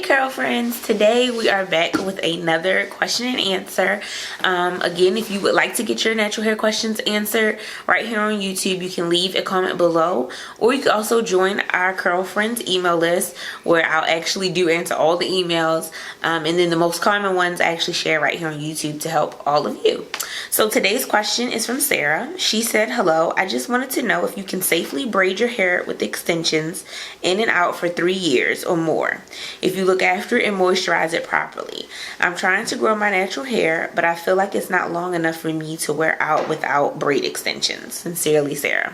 Curl friends, today we are back with another question and answer. Again, if you would like to get your natural hair questions answered right here on YouTube, you can leave a comment below, or you can also join our Curl Friends email list where I'll actually do answer all the emails, and then the most common ones I actually share right here on YouTube to help all of you. So today's question is from Sarah. She said, hello, I just wanted to know if you can safely braid your hair with extensions in and out for 3 years or more, if you look after and moisturize it properly. I'm trying to grow my natural hair, but I feel like it's not long enough for me to wear out without braid extensions. Sincerely, Sarah.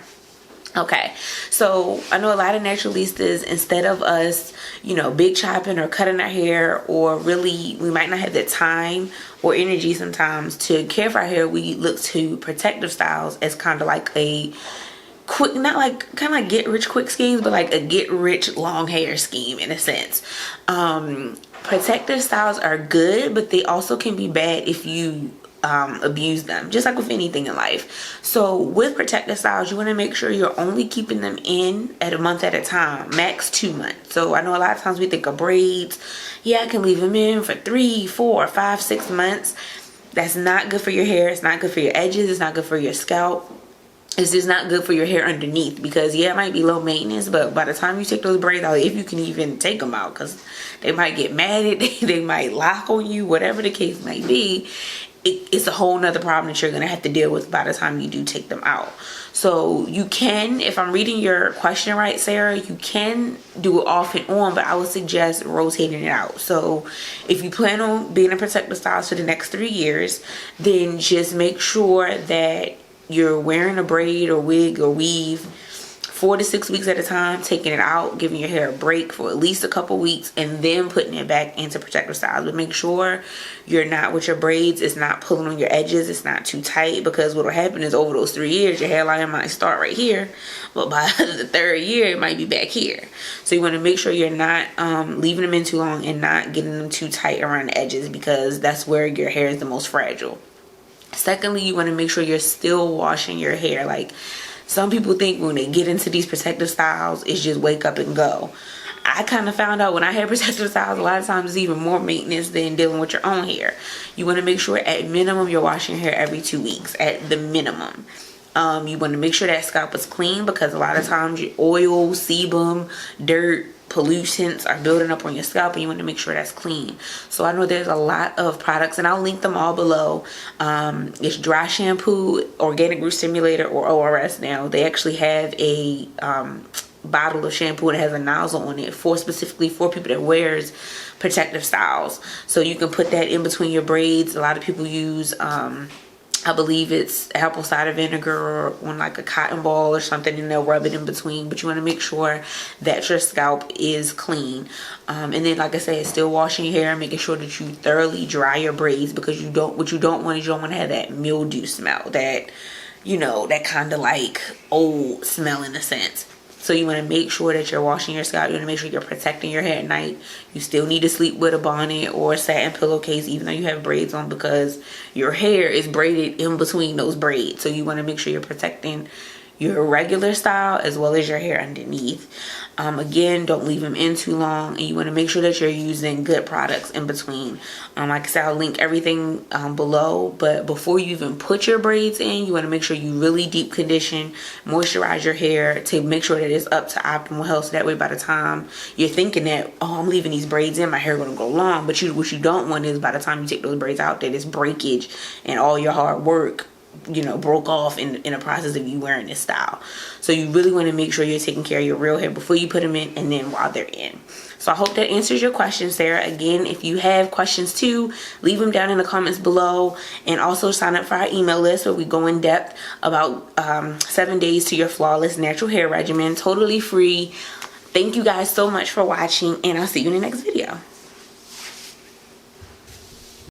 Okay, so I know a lot of naturalistas, instead of us, big chopping or cutting our hair, or really we might not have the time or energy sometimes to care for our hair, we look to protective styles as kind of like a quick, not like kind of like get rich quick schemes, but like a get rich long hair scheme in a sense. Protective styles are good, but they also can be bad if you abuse them, just like with anything in life. So with protective styles, you want to make sure you're only keeping them in at a month at a time, max 2 months. So I know a lot of times we think of braids, I can leave them in for 3, 4, 5, 6 months. That's not good for your hair. It's not good for your edges. It's not good for your scalp. It's just not good for your hair underneath, because it might be low maintenance, but by the time you take those braids out, if you can even take them out, because they might get mad at you, they might lock on you, whatever the case might be, it's a whole nother problem that you're going to have to deal with by the time you do take them out. So you can, if I'm reading your question right, Sarah, you can do it off and on, but I would suggest rotating it out. So if you plan on being in protective styles for the next 3 years, then just make sure that you're wearing a braid or wig or weave 4 to 6 weeks at a time, taking it out, giving your hair a break for at least a couple weeks, and then putting it back into protective styles. But make sure you're not, with your braids, it's not pulling on your edges, it's not too tight, because what will happen is over those 3 years, your hairline might start right here, but by the 3rd year, it might be back here. So you want to make sure you're not leaving them in too long and not getting them too tight around the edges, because that's where your hair is the most fragile. Secondly, you want to make sure you're still washing your hair. Like, some people think when they get into these protective styles, it's just wake up and go. I kind of found out when I had protective styles, a lot of times it's even more maintenance than dealing with your own hair. You want to make sure at minimum you're washing your hair every 2 weeks, at the minimum. You want to make sure that scalp is clean, because a lot of times your oil, sebum, dirt, pollutants are building up on your scalp, and you want to make sure that's clean. So I know there's a lot of products, and I'll link them all below. It's dry shampoo, organic root stimulator, or ORS now. They actually have a bottle of shampoo and it has a nozzle on it specifically for people that wears protective styles. So you can put that in between your braids. A lot of people use I believe it's apple cider vinegar or on like a cotton ball or something, and they'll rub it in between. But you want to make sure that your scalp is clean. And then, like I said, still washing your hair, making sure that you thoroughly dry your braids, because what you don't want is you don't want to have that mildew smell, that, that kind of like old smell in a sense. So you want to make sure that you're washing your scalp. You want to make sure you're protecting your hair at night. You still need to sleep with a bonnet or a satin pillowcase, even though you have braids on, because your hair is braided in between those braids. So you want to make sure you're protecting your regular style as well as your hair underneath. Again, don't leave them in too long, and you want to make sure that you're using good products in between. Like I said, I'll link everything below, but before you even put your braids in, you want to make sure you really deep condition, moisturize your hair to make sure that it's up to optimal health, so that way by the time you're thinking that, oh, I'm leaving these braids in, my hair gonna go long, but what you don't want is by the time you take those braids out, that it's breakage and all your hard work broke off in a process of you wearing this style. So you really want to make sure you're taking care of your real hair before you put them in, and then while they're in. So I hope that answers your question, Sarah. Again, if you have questions too, leave them down in the comments below, and also sign up for our email list where we go in depth about 7 days to your flawless natural hair regimen, totally free. Thank you guys so much for watching, and I'll see you in the next video.